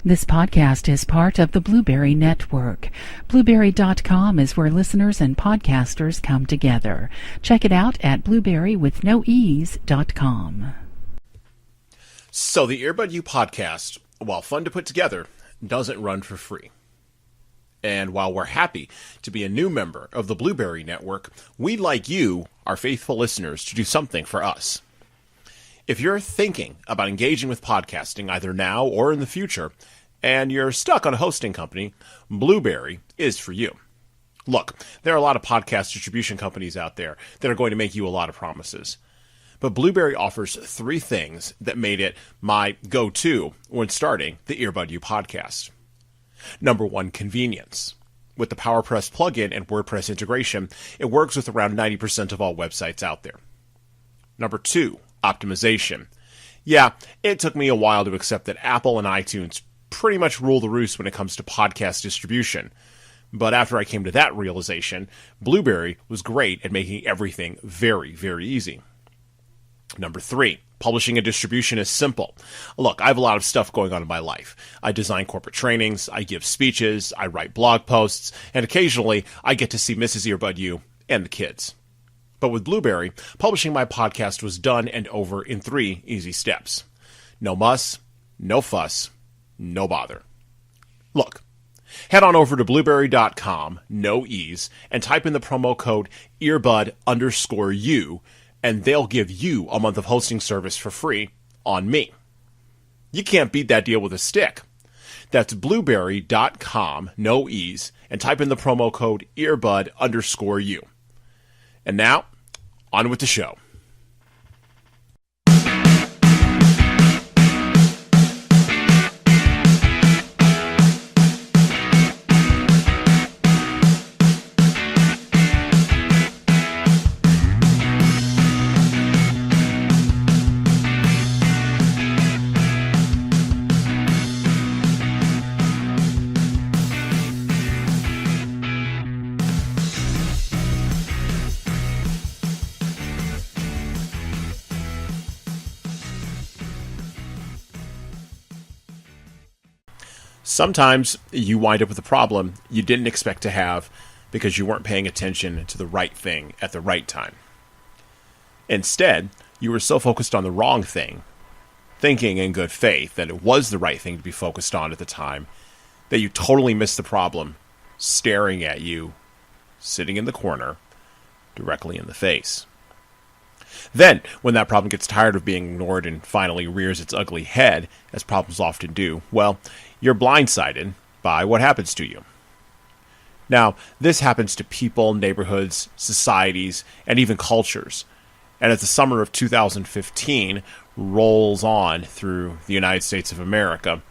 This podcast is part of the Blueberry Network. Blueberry.com is where listeners and podcasters come together. Check it out at blueberrywithnoease.com. So the Earbud U podcast, while fun to put together, doesn't run for free. And while we're happy to be a new member of the Blueberry Network, we'd like you, our faithful listeners, to do something for us. If you're thinking about engaging with podcasting either now or in the future, and you're stuck on a hosting company, Blueberry is for you. Look, there are a lot of podcast distribution companies out there that are going to make you a lot of promises. But Blueberry offers three things that made it my go-to when starting the Earbud U podcast. Number one, convenience. With the PowerPress plugin and WordPress integration, it works with around 90% of all websites out there. Number two, optimization. Yeah, it took me a while to accept that Apple and iTunes pretty much rule the roost when it comes to podcast distribution. But after I came to that realization, Blueberry was great at making everything very, very easy. Number three, publishing and distribution is simple. Look, I have a lot of stuff going on in my life. I design corporate trainings, I give speeches, I write blog posts, and occasionally I get to see Mrs. Earbud U and the kids. But with Blueberry, publishing my podcast was done and over in 3 easy steps. No muss, no fuss, no bother. Look, head on over to blueberry.com, no ease, and type in the promo code earbud_u, and they'll give you a month of hosting service for free on me. You can't beat that deal with a stick. That's blueberry.com, no ease, and type in the promo code earbud_u. And now, on with the show. Sometimes you wind up with a problem you didn't expect to have because you weren't paying attention to the right thing at the right time. Instead, you were so focused on the wrong thing, thinking in good faith that it was the right thing to be focused on at the time, that you totally missed the problem staring at you, sitting in the corner, directly in the face. Then, when that problem gets tired of being ignored and finally rears its ugly head, as problems often do, well, you're blindsided by what happens to you. Now, this happens to people, neighborhoods, societies, and even cultures. And as the summer of 2015 rolls on through the United States of America,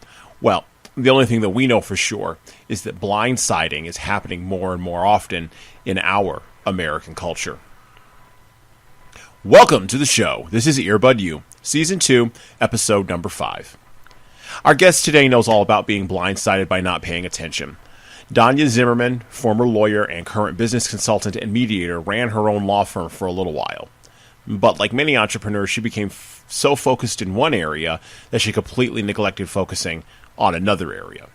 well, the only thing that we know for sure is that blindsiding is happening more and more often in our American culture. Welcome to the show. This is Earbud U, Season 2, Episode number 5. Our guest today knows all about being blindsided by not paying attention. Donya Zimmermaan, former lawyer and current business consultant and mediator, ran her own law firm for a little while. But like many entrepreneurs, she became so focused in one area that she completely neglected focusing on another area.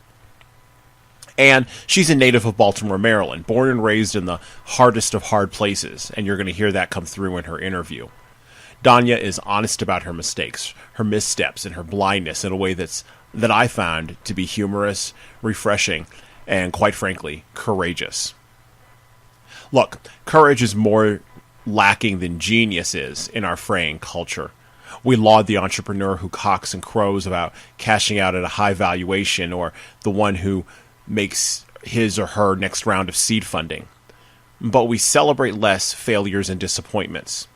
And she's a native of Baltimore, Maryland, born and raised in the hardest of hard places, and you're going to hear that come through in her interview. Donya is honest about her mistakes, her missteps, and her blindness in a way that I found to be humorous, refreshing, and quite frankly, courageous. Look, courage is more lacking than genius is in our fraying culture. We laud the entrepreneur who cocks and crows about cashing out at a high valuation, or the one who makes his or her next round of seed funding. But we celebrate less failures and disappointments.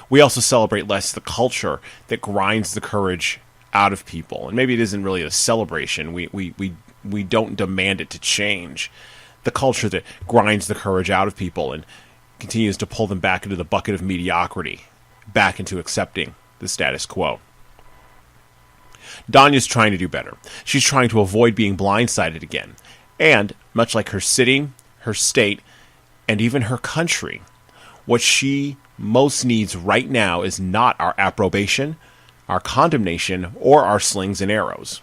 We also celebrate less the culture that grinds the courage out of people. And maybe it isn't really a celebration. We don't demand it to change. The culture that grinds the courage out of people and continues to pull them back into the bucket of mediocrity, back into accepting the status quo. Donya's trying to do better. She's trying to avoid being blindsided again. And, much like her city, her state, and even her country, what she most needs right now is not our approbation, our condemnation, or our slings and arrows.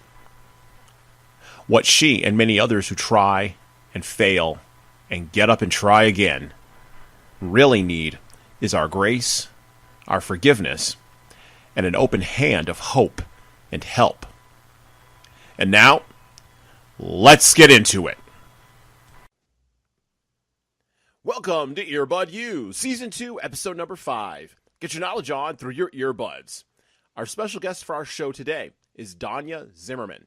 What she and many others who try and fail and get up and try again really need is our grace, our forgiveness, and an open hand of hope and help. And now, let's get into it. Welcome to Earbud U, Season 2, Episode number 5. Get your knowledge on through your earbuds. Our special guest for our show today is Donya Zimmermaan,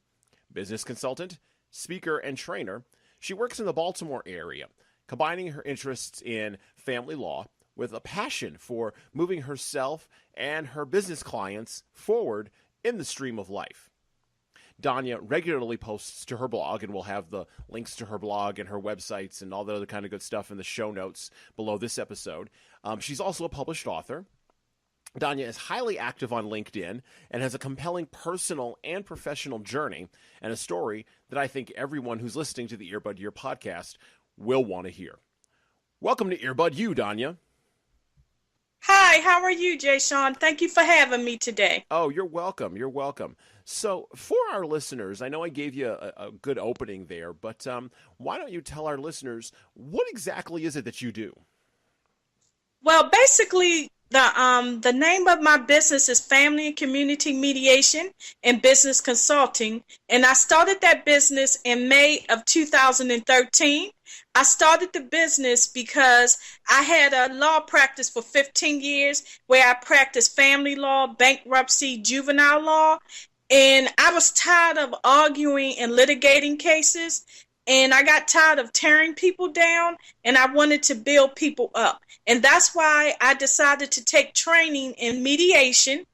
business consultant, speaker, and trainer. She works in the Baltimore area, combining her interests in family law with a passion for moving herself and her business clients forward in the stream of life. Donya regularly posts to her blog, and we'll have the links to her blog and her websites and all the other kind of good stuff in the show notes below this episode. She's also a published author. Donya is highly active on LinkedIn and has a compelling personal and professional journey and a story that I think everyone who's listening to the Earbud Year podcast will want to hear. Welcome to Earbud U, Donya. Hi, how are you, Jesan? Thank you for having me today. Oh, you're welcome. You're welcome. So for our listeners, I know I gave you a good opening there, but why don't you tell our listeners what exactly is it that you do? Well, basically, the name of my business is Family and Community Mediation and Business Consulting, and I started that business in May of 2013. I started the business because I had a law practice for 15 years where I practiced family law, bankruptcy, juvenile law, and I was tired of arguing and litigating cases, and I got tired of tearing people down, and I wanted to build people up. And that's why I decided to take training in mediation.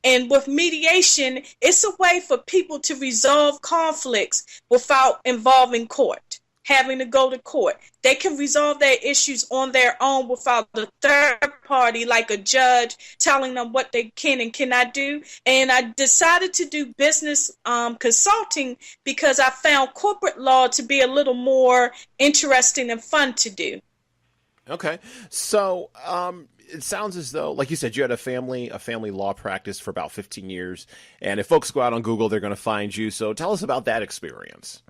And with mediation, it's a way for people to resolve conflicts without involving court, having to go to court. They can resolve their issues on their own without a third party, like a judge, telling them what they can and cannot do. And I decided to do business consulting because I found corporate law to be a little more interesting and fun to do. Okay. So it sounds as though, like you said, you had a family law practice for about 15 years. And if folks go out on Google, they're going to find you. So tell us about that experience.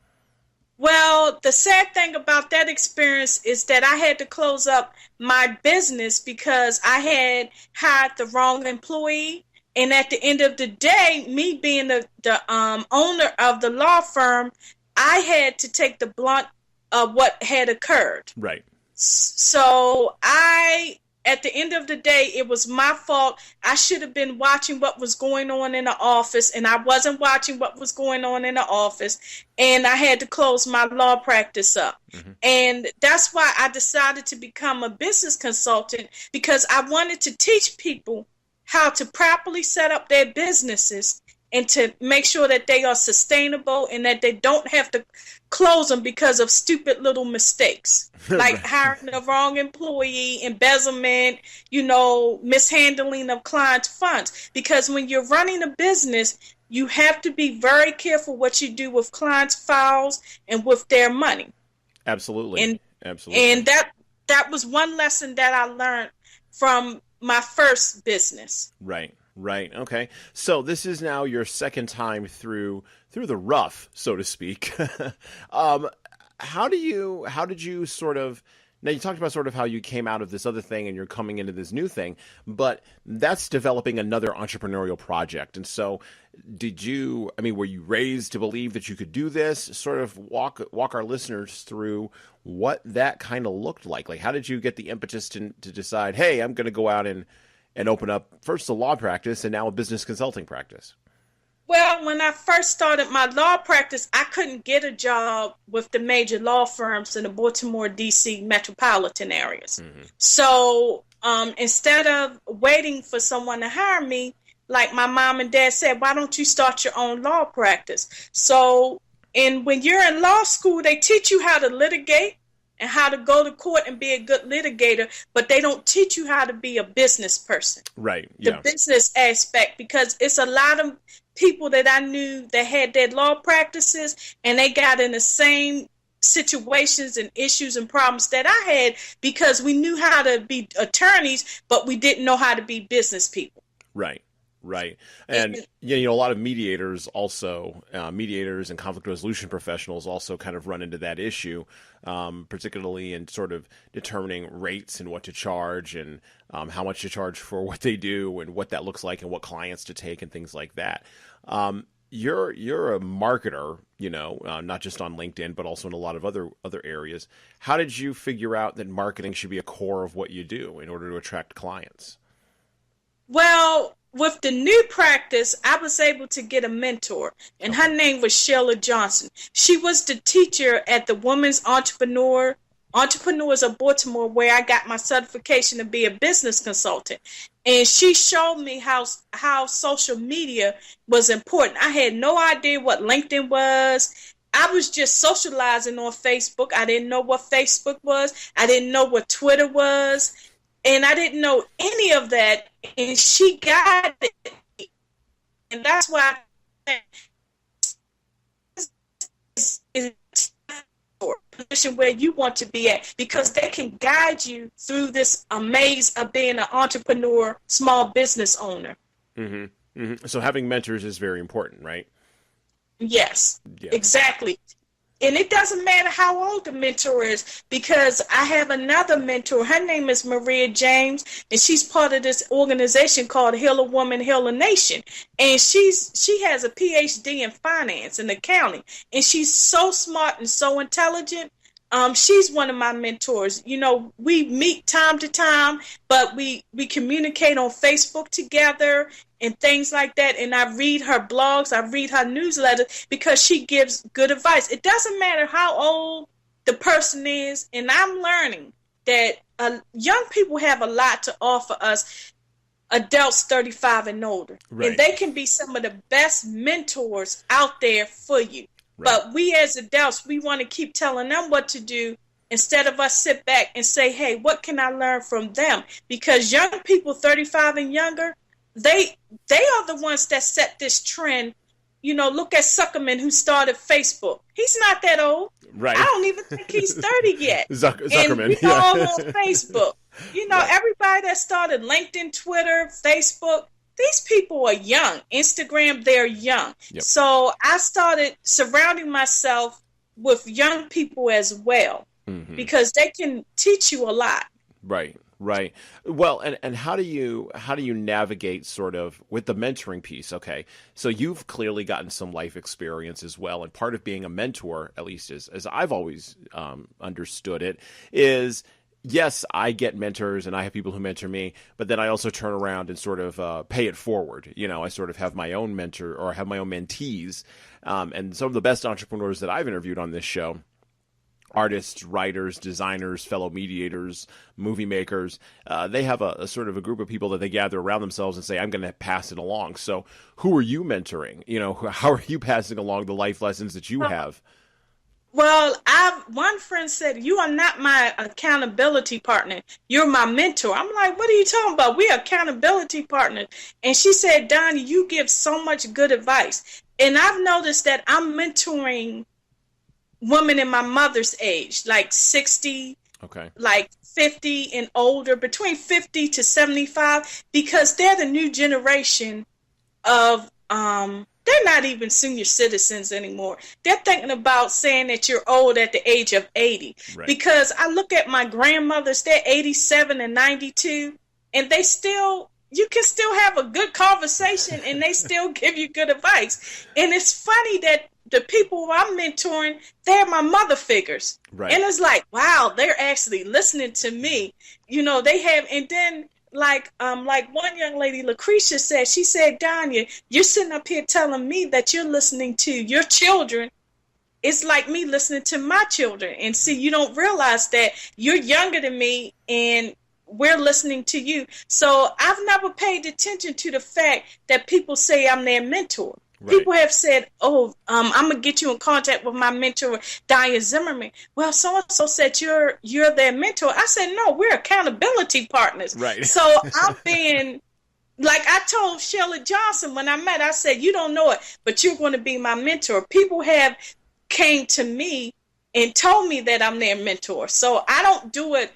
Well, the sad thing about that experience is that I had to close up my business because I had hired the wrong employee. And at the end of the day, me being the owner of the law firm, I had to take the blunt of what had occurred. Right. So at the end of the day, it was my fault. I should have been watching what was going on in the office, and I wasn't watching what was going on in the office, and I had to close my law practice up. Mm-hmm. And that's why I decided to become a business consultant, because I wanted to teach people how to properly set up their businesses and to make sure that they are sustainable and that they don't have to close them because of stupid little mistakes, like hiring the wrong employee, embezzlement, mishandling of clients' funds. Because when you're running a business, you have to be very careful what you do with clients' files and with their money. Absolutely. Absolutely. And that was one lesson that I learned from my first business. Right. Right. Okay. So this is now your second time through the rough, so to speak. How did you sort of, now you talked about sort of how you came out of this other thing and you're coming into this new thing, but that's developing another entrepreneurial project. And so were you raised to believe that you could do this? Sort of walk our listeners through what that kind of looked like. Like, how did you get the impetus to decide, hey, I'm going to go out and open up first a law practice and now a business consulting practice? Well, when I first started my law practice, I couldn't get a job with the major law firms in the Baltimore, D.C. metropolitan areas. Mm-hmm. So instead of waiting for someone to hire me, like my mom and dad said, why don't you start your own law practice? So, and when you're in law school, they teach you how to litigate and how to go to court and be a good litigator, but they don't teach you how to be a business person. Right. Yeah. The business aspect, because it's a lot of people that I knew that had their law practices and they got in the same situations and issues and problems that I had because we knew how to be attorneys, but we didn't know how to be business people. Right. Right. And, you know, a lot of mediators also, mediators and conflict resolution professionals also kind of run into that issue, particularly in sort of determining rates and what to charge and how much to charge for what they do and what that looks like and what clients to take and things like that. You're a marketer, you know, not just on LinkedIn, but also in a lot of other areas. How did you figure out that marketing should be a core of what you do in order to attract clients? Well, with the new practice, I was able to get a mentor, and her name was Sheila Johnson. She was the teacher at the Women's Entrepreneurs of Baltimore, where I got my certification to be a business consultant. And she showed me how social media was important. I had no idea what LinkedIn was. I was just socializing on Facebook. I didn't know what Facebook was. I didn't know what Twitter was. And I didn't know any of that, and she guided me. And that's why it's a position where you want to be at, because they can guide you through this maze of being an entrepreneur, small business owner. Mm-hmm. Mm-hmm. So having mentors is very important, right? Yes, exactly. And it doesn't matter how old the mentor is, because I have another mentor. Her name is Maria James, and she's part of this organization called Heal a Woman, Heal a Nation. And she has a PhD in finance and accounting, and she's so smart and so intelligent. She's one of my mentors. You know, we meet time to time, but we communicate on Facebook together and things like that. And I read her blogs, I read her newsletter, because she gives good advice. It doesn't matter how old the person is. And I'm learning that young people have a lot to offer us, adults 35 and older. Right. And they can be some of the best mentors out there for you. Right. But we as adults, we want to keep telling them what to do instead of us sit back and say, hey, what can I learn from them? Because young people 35 and younger, they are the ones that set this trend. You know, look at Zuckerman, who started Facebook. He's not that old. Right. I don't even think he's 30 yet. Zuckerman. And, all on Facebook. You know, everybody that started LinkedIn, Twitter, Facebook, these people are young. Instagram, they're young. Yep. So I started surrounding myself with young people as well, because they can teach you a lot. Right. Right. Well, and how do you navigate sort of with the mentoring piece? Okay. So you've clearly gotten some life experience as well. And part of being a mentor, at least as I've always understood it, is yes, I get mentors and I have people who mentor me, but then I also turn around and sort of pay it forward. You know, I sort of have my own mentor or have my own mentees. And some of the best entrepreneurs that I've interviewed on this show, artists, writers, designers, fellow mediators, movie makers, they have a sort of a group of people that they gather around themselves and say, I'm going to pass it along. So who are you mentoring? You know, how are you passing along the life lessons that you have? Well, one friend said, you are not my accountability partner. You're my mentor. I'm like, what are you talking about? We're accountability partners. And she said, Donya, you give so much good advice. And I've noticed that I'm mentoring women in my mother's age, like 60, like 50 and older, between 50 to 75, because they're the new generation of, they're not even senior citizens anymore. They're thinking about saying that you're old at the age of 80. Right. Because I look at my grandmothers, they're 87 and 92, and you can still have a good conversation and they still give you good advice. And it's funny that the people who I'm mentoring, they're my mother figures. Right. And it's like, wow, they're actually listening to me. You know, they have, and then like one young lady, Lucretia said, she said, Donya, you're sitting up here telling me that you're listening to your children. It's like me listening to my children. And see, you don't realize that you're younger than me and we're listening to you. So I've never paid attention to the fact that people say I'm their mentor. Right. People have said, oh, I'm going to get you in contact with my mentor, Donya Zimmermaan. Well, so-and-so said you're their mentor. I said, no, we're accountability partners. Right. So I'm being, like I told Sheila Johnson when I met, I said, you don't know it, but you're going to be my mentor. People have came to me and told me that I'm their mentor. So I don't do it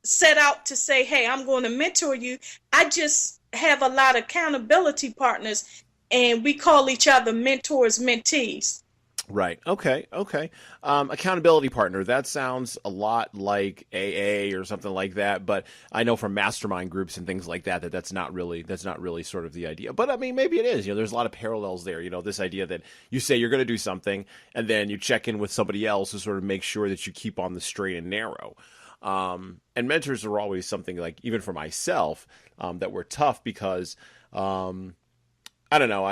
set out to say, hey, I'm going to mentor you. I just have a lot of accountability partners, and we call each other mentors, mentees. Right. Okay. Okay. Accountability partner. That sounds a lot like AA or something like that. But I know from mastermind groups and things like that, that's not really sort of the idea. But I mean, maybe it is. There's a lot of parallels there. This idea that you say you're going to do something, and then you check in with somebody else to sort of make sure that you keep on the straight and narrow. And mentors are always something like, even for myself, that were tough because I don't know.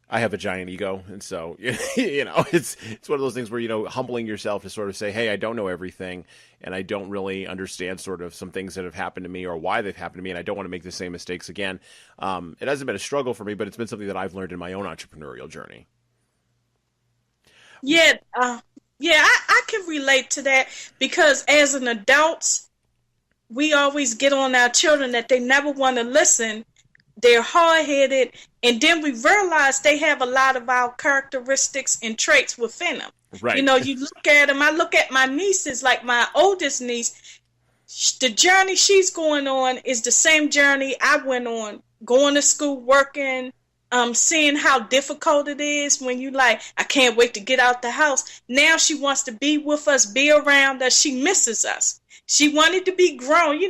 I have a giant ego, and so it's one of those things where humbling yourself to sort of say, hey, I don't know everything, and I don't really understand sort of some things that have happened to me or why they've happened to me, and I don't want to make the same mistakes again. It hasn't been a struggle for me, but it's been something that I've learned in my own entrepreneurial journey. Yeah, I can relate to that, because as an adult, we always get on our children that they never want to listen. They're hard-headed, and then we realize they have a lot of our characteristics and traits within them. Right. You look at them. I look at my nieces, like my oldest niece. The journey she's going on is the same journey I went on, going to school, working, seeing how difficult it is when you I can't wait to get out the house. Now she wants to be with us, be around us. She misses us. She wanted to be grown,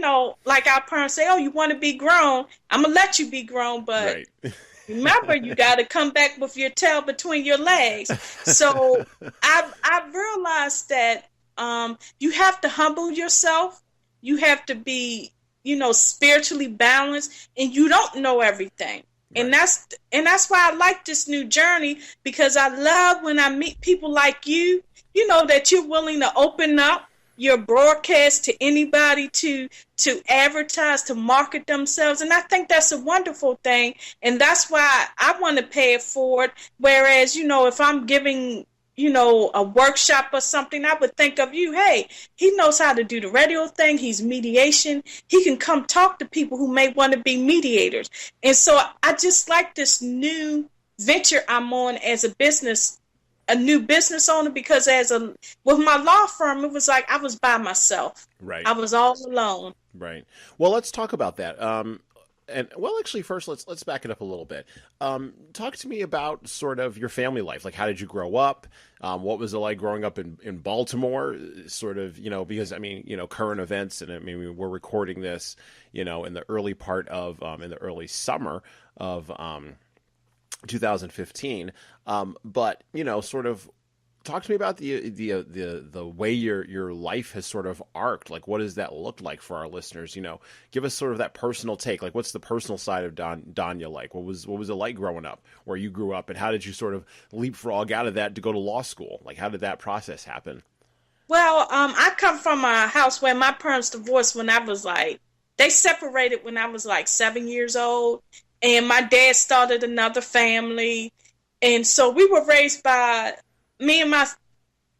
like our parents say, oh, you want to be grown? I'm going to let you be grown, but right. Remember, you got to come back with your tail between your legs. So I realized that you have to humble yourself. You have to be, spiritually balanced, and you don't know everything. Right. And that's why I like this new journey, because I love when I meet people like you, that you're willing to open up your broadcast to anybody to advertise, to market themselves. And I think that's a wonderful thing. And that's why I want to pay it forward. Whereas, if I'm giving, a workshop or something, I would think of you, hey, he knows how to do the radio thing. He's mediation. He can come talk to people who may want to be mediators. And so I just like this new venture I'm on as a new business owner, because with my law firm, it was like I was by myself. Right. I was all alone. Right. Well, let's talk about that. Actually, first let's back it up a little bit. Talk to me about sort of your family life. Like, how did you grow up? What was it like growing up in Baltimore? Sort of, because current events, and we're recording this, in the early part of in the early summer of 2015, but sort of talk to me about the way your life has sort of arced. Like, what does that look like for our listeners? Give us sort of that personal take. Like, what's the personal side of Donya like? What was it like growing up where you grew up, and how did you sort of leapfrog out of that to go to law school? Like, how did that process happen? Well, I come from a house where my parents divorced when I was they separated when I was 7 years old. And my dad started another family. And so we were raised by, me and my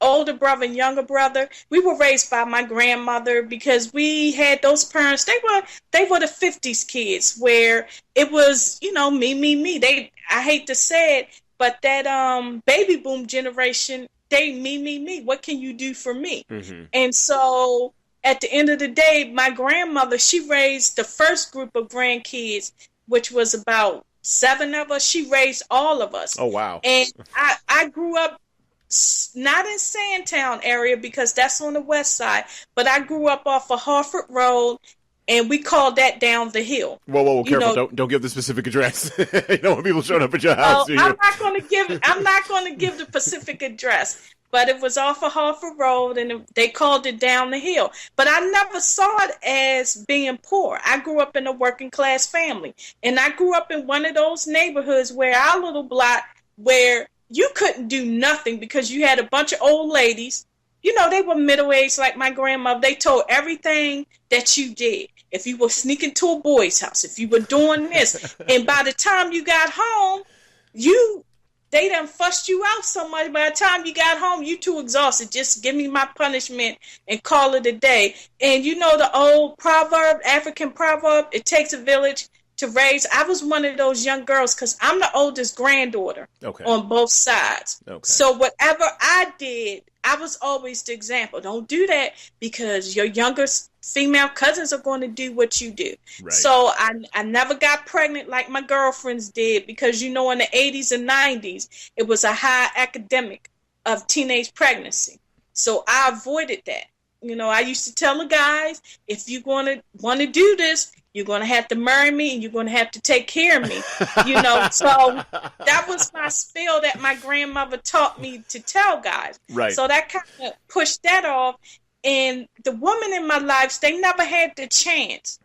older brother and younger brother, we were raised by my grandmother, because we had those parents, they were the 50s kids, where it was, me. I hate to say it, but that baby boom generation, me. What can you do for me? Mm-hmm. And so at the end of the day, my grandmother, she raised the first group of grandkids, which was about 7 of us. She raised all of us. Oh, wow. And I grew up not in Sandtown area, because that's on the west side, but I grew up off of Harford Road, and we called that down the hill. Whoa, careful. Don't give the specific address. You don't want people showing up at your house. I'm not going to give the specific address. But it was off of Harford Road, and they called it down the hill. But I never saw it as being poor. I grew up in a working class family. And I grew up in one of those neighborhoods where our little block, where you couldn't do nothing because you had a bunch of old ladies. They were middle-aged like my grandmother. They told everything that you did. If you were sneaking to a boy's house, if you were doing this. And by the time you got home, they done fussed you out so much. By the time you got home, you too exhausted. Just give me my punishment and call it a day. And the old proverb, African proverb, it takes a village to raise. I was one of those young girls because I'm the oldest granddaughter on both sides. So whatever I did, I was always the example. Don't do that because your younger female cousins are going to do what you do. Right. So I never got pregnant like my girlfriends did because, in the 80s and 90s, it was a high epidemic of teenage pregnancy. So I avoided that. I used to tell the guys, if you're going to want to do this, you're going to have to marry me and you're going to have to take care of me. So that was my spiel that my grandmother taught me to tell guys. Right. So that kind of pushed that off. And the women in my life, they never had the chance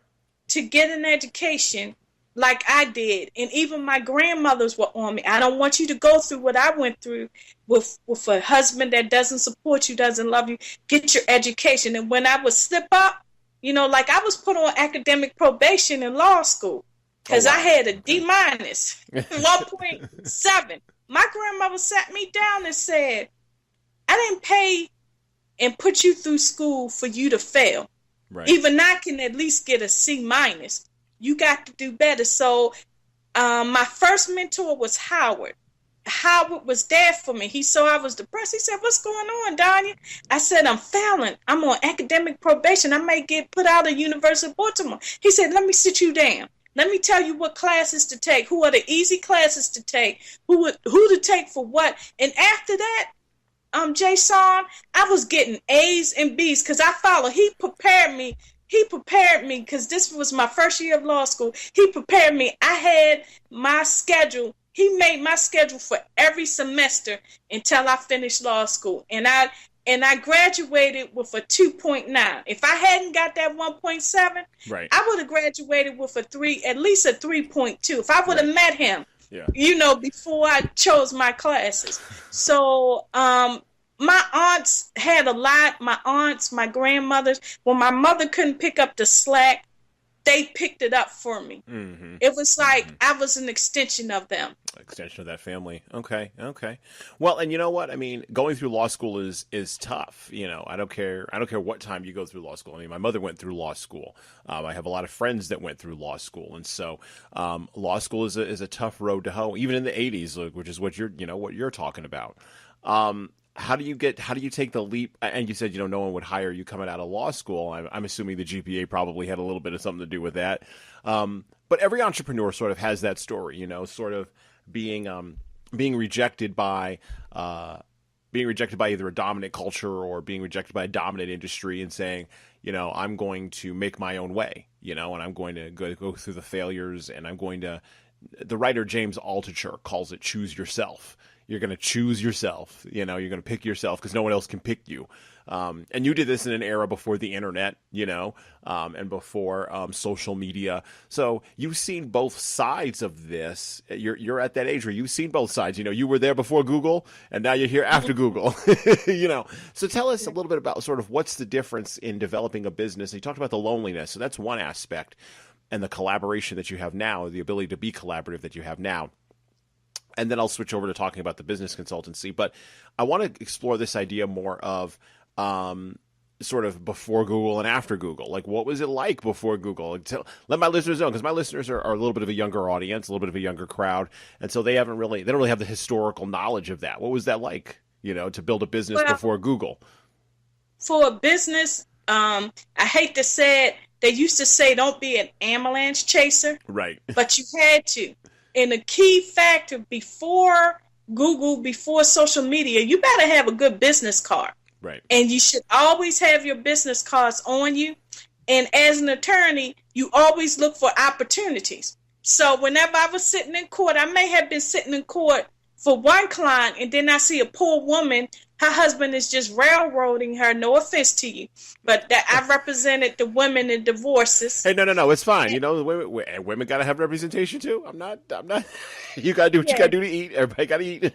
to get an education like I did. And even my grandmothers were on me. I don't want you to go through what I went through with a husband that doesn't support you, doesn't love you. Get your education. And when I would slip up, like I was put on academic probation in law school because I had a D minus, 1.7. My grandmother sat me down and said, I didn't pay and put you through school for you to fail. Right. Even I can at least get a C minus. You got to do better. So my first mentor was Howard. Howard was there for me. He saw I was depressed. He said, what's going on, Donya? I said, I'm failing. I'm on academic probation. I may get put out of University of Baltimore. He said, let me sit you down. Let me tell you what classes to take, who are the easy classes to take, who to take for what. And after that, Jesan, I was getting A's and B's because I followed. He prepared me because this was my first year of law school. He prepared me. I had my schedule. He made my schedule for every semester until I finished law school. And I graduated with a 2.9. If I hadn't got that 1.7, right, I would have graduated with at least a 3.2. If I would have met him, before I chose my classes. So my aunts had a lot. My aunts, my grandmothers, when my mother couldn't pick up the slack, they picked it up for me. Mm-hmm. It was like I was an extension of them. Extension of that family. Okay. Well, and you know what? I mean, going through law school is tough. I don't care what time you go through law school. I mean, my mother went through law school. I have a lot of friends that went through law school, and so law school is a tough road to hoe, even in the 80s, which is what you're talking about. How do you take the leap? And you said, no one would hire you coming out of law school. I'm assuming the GPA probably had a little bit of something to do with that. But every entrepreneur sort of has that story, sort of being rejected by either a dominant culture or being rejected by a dominant industry and saying, I'm going to make my own way, and I'm going to go through the failures, and I'm going to. The writer James Altucher calls it choose yourself. You're going to choose yourself. You're going to pick yourself because no one else can pick you. And you did this in an era before the internet, and before social media. So you've seen both sides of this. You're at that age where you've seen both sides. You were there before Google, and now you're here after Google. So tell us a little bit about sort of what's the difference in developing a business. You talked about the loneliness, so that's one aspect, and the collaboration that you have now, the ability to be collaborative that you have now. And then I'll switch over to talking about the business consultancy. But I want to explore this idea more of sort of before Google and after Google. Like, what was it like before Google? Let my listeners know, because my listeners are a little bit of a younger audience, a little bit of a younger crowd. And so they don't really have the historical knowledge of that. What was that like, to build a business before Google? For a business, I hate to say it, they used to say don't be an ambulance chaser. Right. But you had to. And a key factor before Google, before social media, you better have a good business card. Right. And you should always have your business cards on you. And as an attorney, you always look for opportunities. So whenever I was sitting in court, I may have been sitting in court for one client, and then I see a poor woman, her husband is just railroading her, no offense to you, but that I represented the women in divorces. Hey, no, it's fine. Women got to have representation too. I'm not, you got to do what you got to do to eat. Everybody got to eat.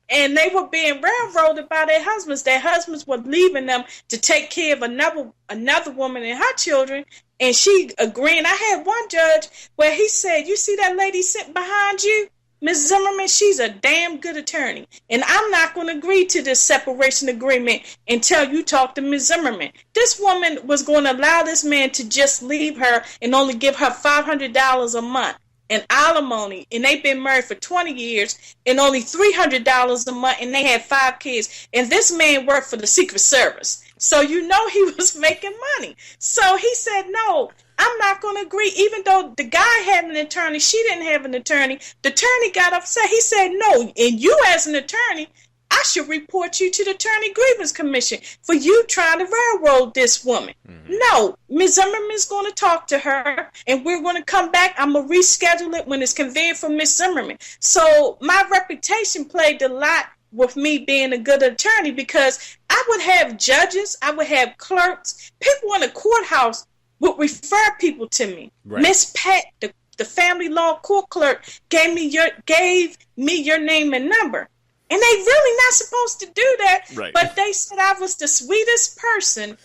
And they were being railroaded by their husbands. Their husbands were leaving them to take care of another woman and her children. And she agreeing. I had one judge where he said, you see that lady sitting behind you? Ms. Zimmerman, she's a damn good attorney. And I'm not going to agree to this separation agreement until you talk to Ms. Zimmerman. This woman was going to allow this man to just leave her and only give her $500 a month in alimony. And they've been married for 20 years and only $300 a month. And they had 5 kids. And this man worked for the Secret Service. So you know he was making money. So he said, no, I'm not going to agree. Even though the guy had an attorney, she didn't have an attorney. The attorney got upset. He said, no, and you as an attorney, I should report you to the Attorney Grievance Commission for you trying to railroad this woman. Mm-hmm. No, Ms. Zimmerman's going to talk to her, and we're going to come back. I'm going to reschedule it when it's convenient for Ms. Zimmerman. So my reputation played a lot with me being a good attorney, because I would have judges, I would have clerks, people in the courthouse would refer people to me. Right. Miss Pat, the family law court clerk, gave me your name and number. And they really not supposed to do that. Right. But they said I was the sweetest person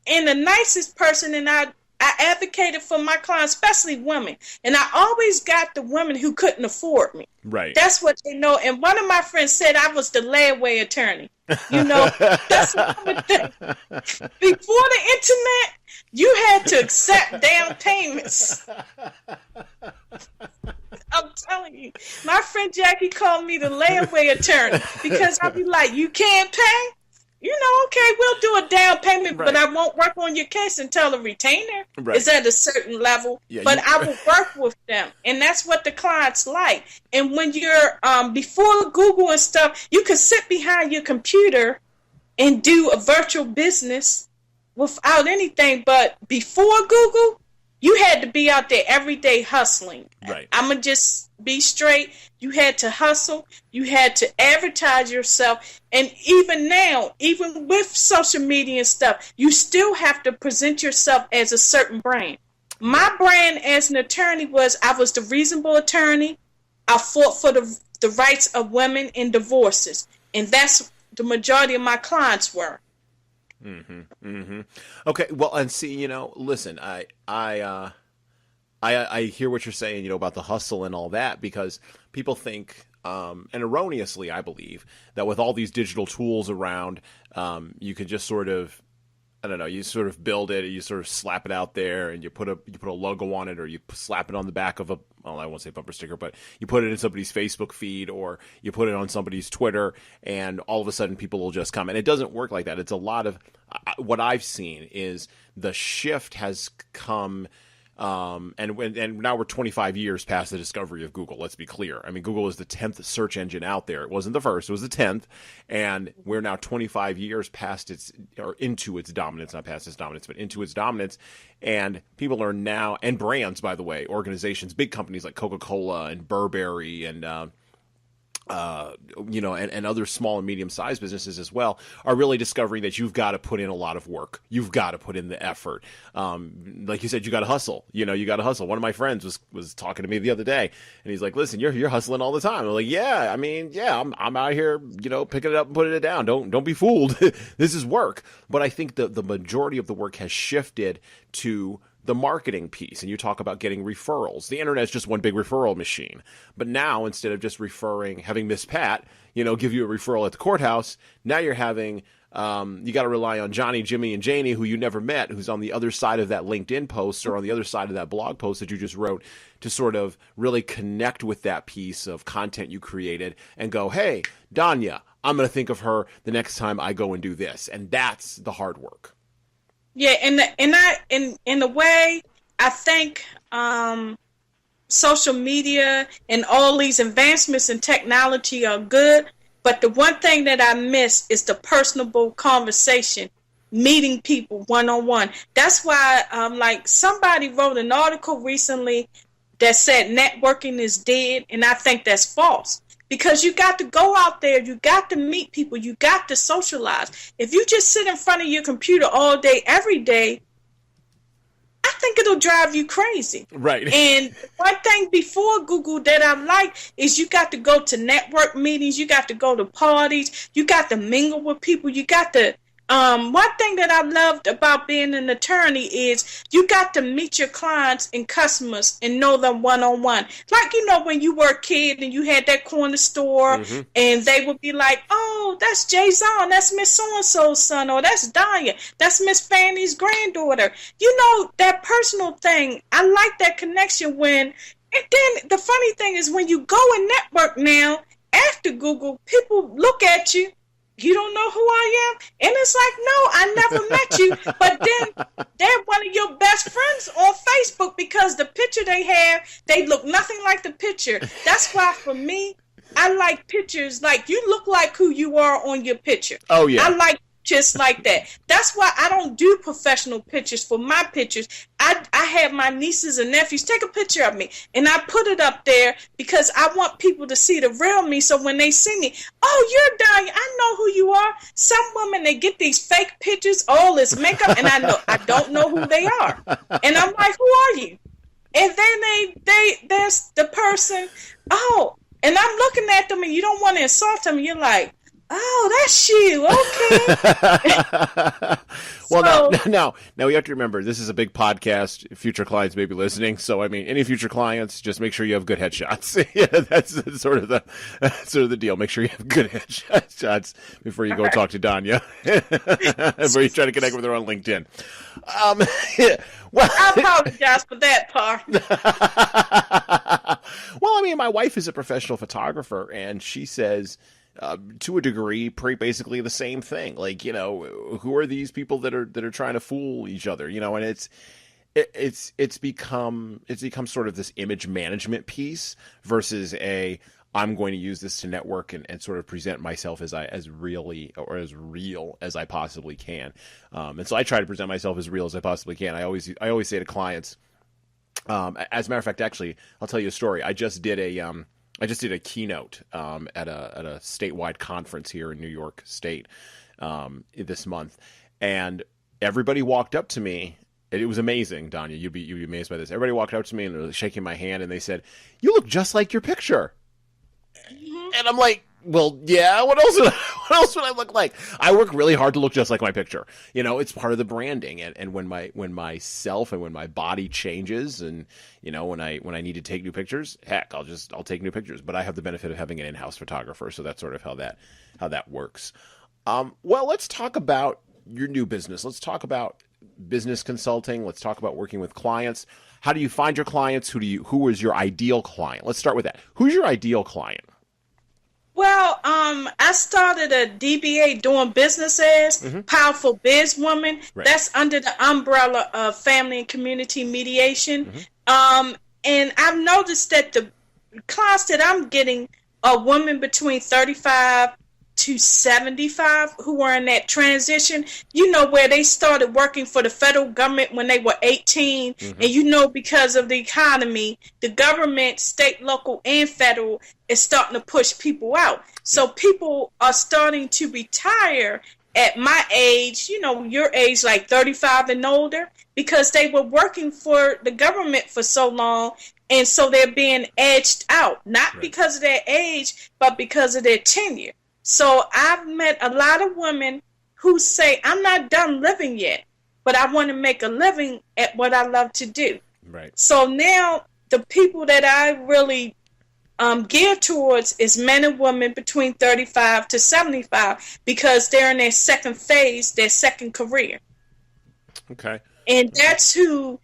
and the nicest person, and I advocated for my clients, especially women. And I always got the women who couldn't afford me. Right. That's what they know. And one of my friends said I was the layaway attorney. You know, that's one thing. Before the internet, you had to accept down payments. I'm telling you. My friend Jackie called me the layaway attorney because I'd be like, you can't pay? You know, okay, we'll do a down payment, right, but I won't work on your case until the retainer is at a certain level. Yeah, but I will work with them, and that's what the clients like. And when you're before Google and stuff, you can sit behind your computer and do a virtual business without anything. But before Google, you had to be out there every day hustling. Right. I'm going to just be straight. You had to hustle. You had to advertise yourself. And even now, even with social media and stuff, you still have to present yourself as a certain brand. My brand as an attorney was I was the reasonable attorney. I fought for the rights of women in divorces. And that's the majority of my clients were. Mm-hmm. Mm-hmm. Okay. Well, and see, you know, listen, I hear what you're saying, you know, about the hustle and all that, because people think, and erroneously, I believe, that with all these digital tools around, you can just sort of, I don't know, you sort of build it, you sort of slap it out there, and you put a logo on it, or you slap it on the back of I won't say bumper sticker, but you put it in somebody's Facebook feed, or you put it on somebody's Twitter, and all of a sudden people will just come. And it doesn't work like that. It's a lot of what I've seen is the shift has come. And now we're 25 years past the discovery of Google. Let's be clear. I mean, Google is the 10th search engine out there. It wasn't the first; it was the 10th, and we're now 25 years past into its dominance, not past its dominance, but into its dominance. And people are now, and brands, by the way, organizations, big companies like Coca-Cola and Burberry and you know, and other small and medium-sized businesses as well, are really discovering that you've got to put in a lot of work. You've got to put in the effort. Like you said, you got to hustle. You know, you got to hustle. One of my friends was talking to me the other day, and he's like, "Listen, you're hustling all the time." I'm like, "Yeah, I mean, yeah, I'm out here, you know, picking it up and putting it down. Don't be fooled. This is work." But I think the majority of the work has shifted to the marketing piece, and you talk about getting referrals. The internet is just one big referral machine. But now, instead of just having Miss Pat, you know, give you a referral at the courthouse, now you're having, you got to rely on Johnny, Jimmy, and Janie, who you never met, who's on the other side of that LinkedIn post or on the other side of that blog post that you just wrote, to sort of really connect with that piece of content you created and go, hey, Donya, I'm going to think of her the next time I go and do this. And that's the hard work. Yeah, in a way, I think social media and all these advancements in technology are good, but the one thing that I miss is the personable conversation, meeting people one-on-one. That's why, like, somebody wrote an article recently that said networking is dead, and I think that's false. Because you got to go out there, you got to meet people, you got to socialize. If you just sit in front of your computer all day, every day, I think it'll drive you crazy. Right. And one thing before Google that I like is you got to go to network meetings, you got to go to parties, you got to mingle with people, you got to one thing that I loved about being an attorney is you got to meet your clients and customers and know them one-on-one. Like, when you were a kid and you had that corner store and they would be like, oh, that's Jesan, that's Miss So-and-so's son, or that's Donya, that's Miss Fanny's granddaughter. That personal thing, I like that connection and then the funny thing is when you go and network now, after Google, people look at you. You don't know who I am? And it's like, no, I never met you. But then they're one of your best friends on Facebook because the picture they have, they look nothing like the picture. That's why for me, I like pictures like you look like who you are on your picture. Oh, yeah. I like just like that. That's why I don't do professional pictures for my pictures. I have my nieces and nephews take a picture of me and I put it up there because I want people to see the real me. So when they see me, oh, you're Donya, I know who you are. Some women, they get these fake pictures, all this makeup, and I don't know who they are. And I'm like, who are you? And then there's the person, oh, and I'm looking at them and you don't want to insult them. And you're like, oh, that's you. Okay. Well, now you have to remember, this is a big podcast. Future clients may be listening. So, I mean, any future clients, just make sure you have good headshots. Yeah, that's sort of the deal. Make sure you have good headshots before you go talk to Donya. Before you try to connect with her on LinkedIn. Well, I apologize for that part. Well, I mean, my wife is a professional photographer, and she says, to a degree, basically the same thing. Like, who are these people that are trying to fool each other? And it's become sort of this image management piece versus I'm going to use this to network and sort of present myself as real as I possibly can. And so I try to present myself as real as I possibly can. I always say to clients, as a matter of fact, actually, I'll tell you a story. I just did a keynote at a statewide conference here in New York State this month, and everybody walked up to me. It was amazing, Donya. You'd be amazed by this. Everybody walked up to me and they were shaking my hand, and they said, "You look just like your picture." And I'm like, well, yeah. What else would I look like? I work really hard to look just like my picture. It's part of the branding. And when myself and when my body changes, and when I need to take new pictures, heck, I'll take new pictures. But I have the benefit of having an in-house photographer, so that's sort of how that works. Well, let's talk about your new business. Let's talk about business consulting. Let's talk about working with clients. How do you find your clients? Who is your ideal client? Let's start with that. Who's your ideal client? Well, I started a DBA doing business as Powerful Biz Woman. Right. That's under the umbrella of Family and Community Mediation. And I've noticed that the clients that I'm getting are women between 35 to 75 who are in that transition, where they started working for the federal government when they were 18. And, because of the economy, the government, state, local, and federal is starting to push people out. So people are starting to retire at my age, your age, like 35 and older, because they were working for the government for so long. And so they're being edged out, not because of their age, but because of their tenure. So I've met a lot of women who say, I'm not done living yet, but I want to make a living at what I love to do. Right. So now the people that I really gear towards is men and women between 35 to 75 because they're in their second phase, their second career. Okay. And that's who,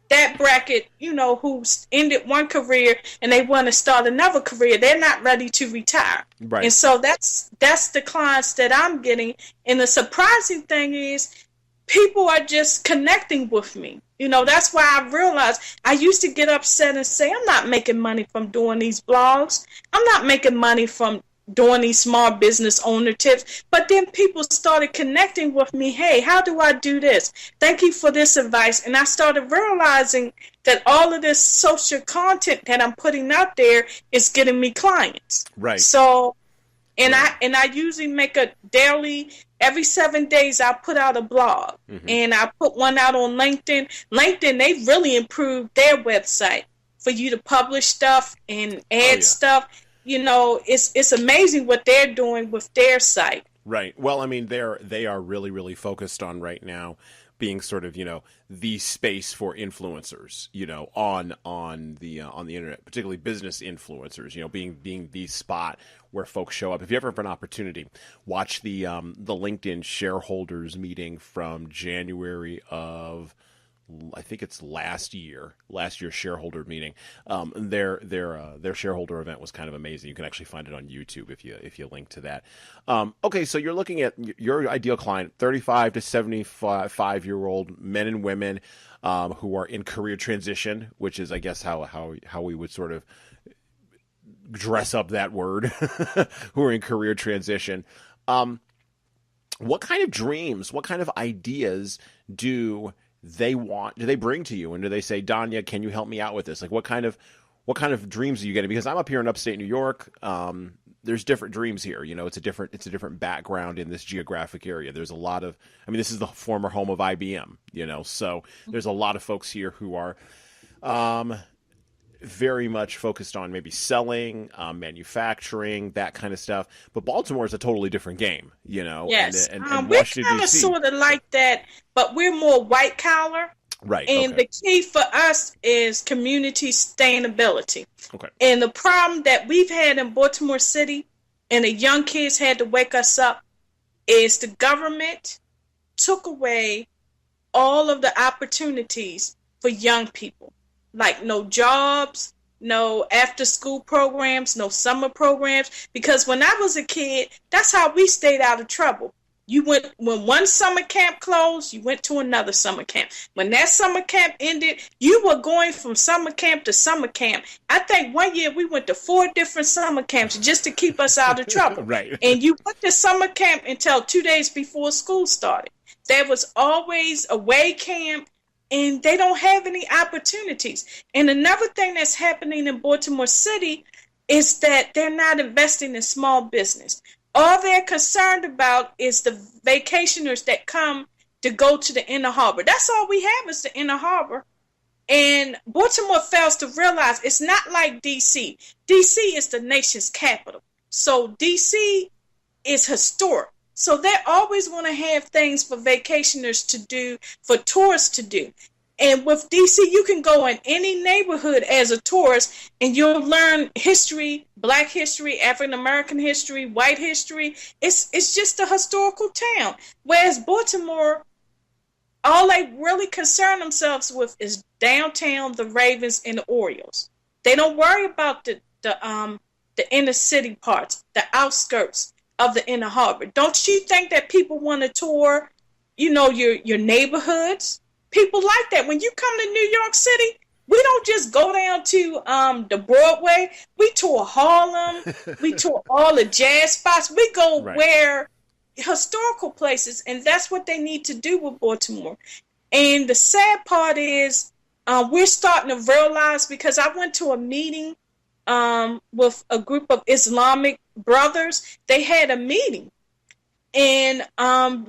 that bracket, who's ended one career and they want to start another career. They're not ready to retire. Right. And so that's the clients that I'm getting. And the surprising thing is people are just connecting with me. That's why I realized I used to get upset and say, I'm not making money from doing these blogs. I'm not making money from doing these small business owner tips. But then people started connecting with me. Hey, how do I do this? Thank you for this advice. And I started realizing that all of this social content that I'm putting out there is getting me clients. Right. So, and I usually make a daily, every 7 days I put out a blog. And I put one out on LinkedIn. LinkedIn, they've really improved their website for you to publish stuff and add stuff. It's amazing what they're doing with their site. Right. Well, I mean, they are really, really focused on right now being sort of, the space for influencers, on the internet, particularly business influencers, being the spot where folks show up. If you ever have an opportunity, watch the LinkedIn shareholders meeting from January of, I think it's last year's shareholder meeting. Their shareholder event was kind of amazing. You can actually find it on YouTube if you link to that. Okay, so you're looking at your ideal client, 35 to 75-year-old men and women who are in career transition, which is, I guess, how we would sort of dress up that word, who are in career transition. What kind of dreams, what kind of ideas do they bring to you, and do they say, Donya, can you help me out with this? Like, what kind of dreams are you getting? Because I'm up here in upstate New York. There's different dreams here. It's a different background in this geographic area. There's a lot of, this is the former home of IBM, so there's a lot of folks here who are very much focused on maybe selling, manufacturing, that kind of stuff. But Baltimore is a totally different game, Yes, and we're Washington, kind of D.C. sort of like that, but we're more white collar. Right. And okay. the key for us is community sustainability. Okay. And the problem that we've had in Baltimore City, and the young kids had to wake us up, is the government took away all of the opportunities for young people. Like no jobs, no after school programs, no summer programs. Because when I was a kid, that's how we stayed out of trouble. When one summer camp closed, you went to another summer camp. When that summer camp ended, you were going from summer camp to summer camp. I think one year we went to 4 different summer camps just to keep us out of trouble. Right. And you went to summer camp until 2 days before school started. There was always a away camp, and they don't have any opportunities. And another thing that's happening in Baltimore City is that they're not investing in small business. All they're concerned about is the vacationers that come to go to the Inner Harbor. That's all we have is the Inner Harbor. And Baltimore fails to realize it's not like D.C. D.C. is the nation's capital. So D.C. is historic. So they always want to have things for vacationers to do, for tourists to do. And with DC, you can go in any neighborhood as a tourist and you'll learn history, Black history, African American history, white history. It's just a historical town. Whereas Baltimore, all they really concern themselves with is downtown, the Ravens, and the Orioles. They don't worry about the inner city parts, the outskirts of the Inner Harbor. Don't you think that people want to tour, your neighborhoods? People like that. When you come to New York City, we don't just go down to the Broadway. We tour Harlem. We tour all the jazz spots. We go where historical places, and that's what they need to do with Baltimore. And the sad part is we're starting to realize, because I went to a meeting with a group of Islamic brothers. They had a meeting. And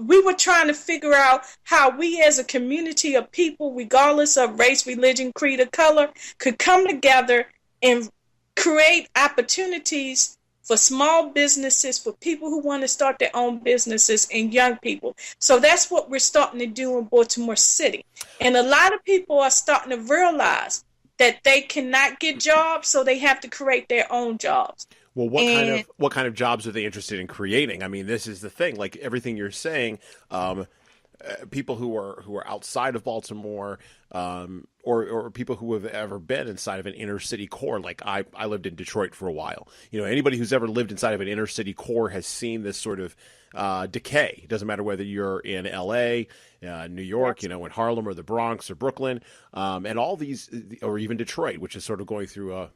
we were trying to figure out how we as a community of people, regardless of race, religion, creed, or color, could come together and create opportunities for small businesses, for people who want to start their own businesses, and young people. So that's what we're starting to do in Baltimore City. And a lot of people are starting to realize that they cannot get jobs, so they have to create their own jobs. Well, what kind of jobs are they interested in creating? I mean, this is the thing. Like everything you're saying, people who are outside of Baltimore, or people who have ever been inside of an inner city core. Like I lived in Detroit for a while. Anybody who's ever lived inside of an inner city core has seen this sort of decay. It doesn't matter whether you're in L.A., New York, in Harlem or the Bronx or Brooklyn, and all these, or even Detroit, which is sort of going through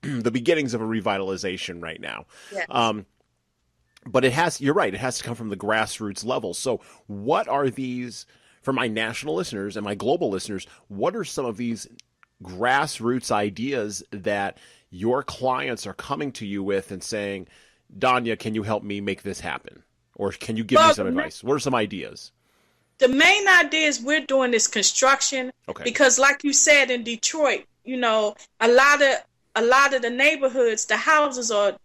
the beginnings of a revitalization right now. Yes. But you're right, it has to come from the grassroots level. So what are these, for my national listeners and my global listeners, what are some of these grassroots ideas that your clients are coming to you with and saying, Donya, can you help me make this happen? Or can you give me some advice? What are some ideas? The main idea is we're doing this construction. Okay. Because like you said, in Detroit, a lot of the neighborhoods, the houses are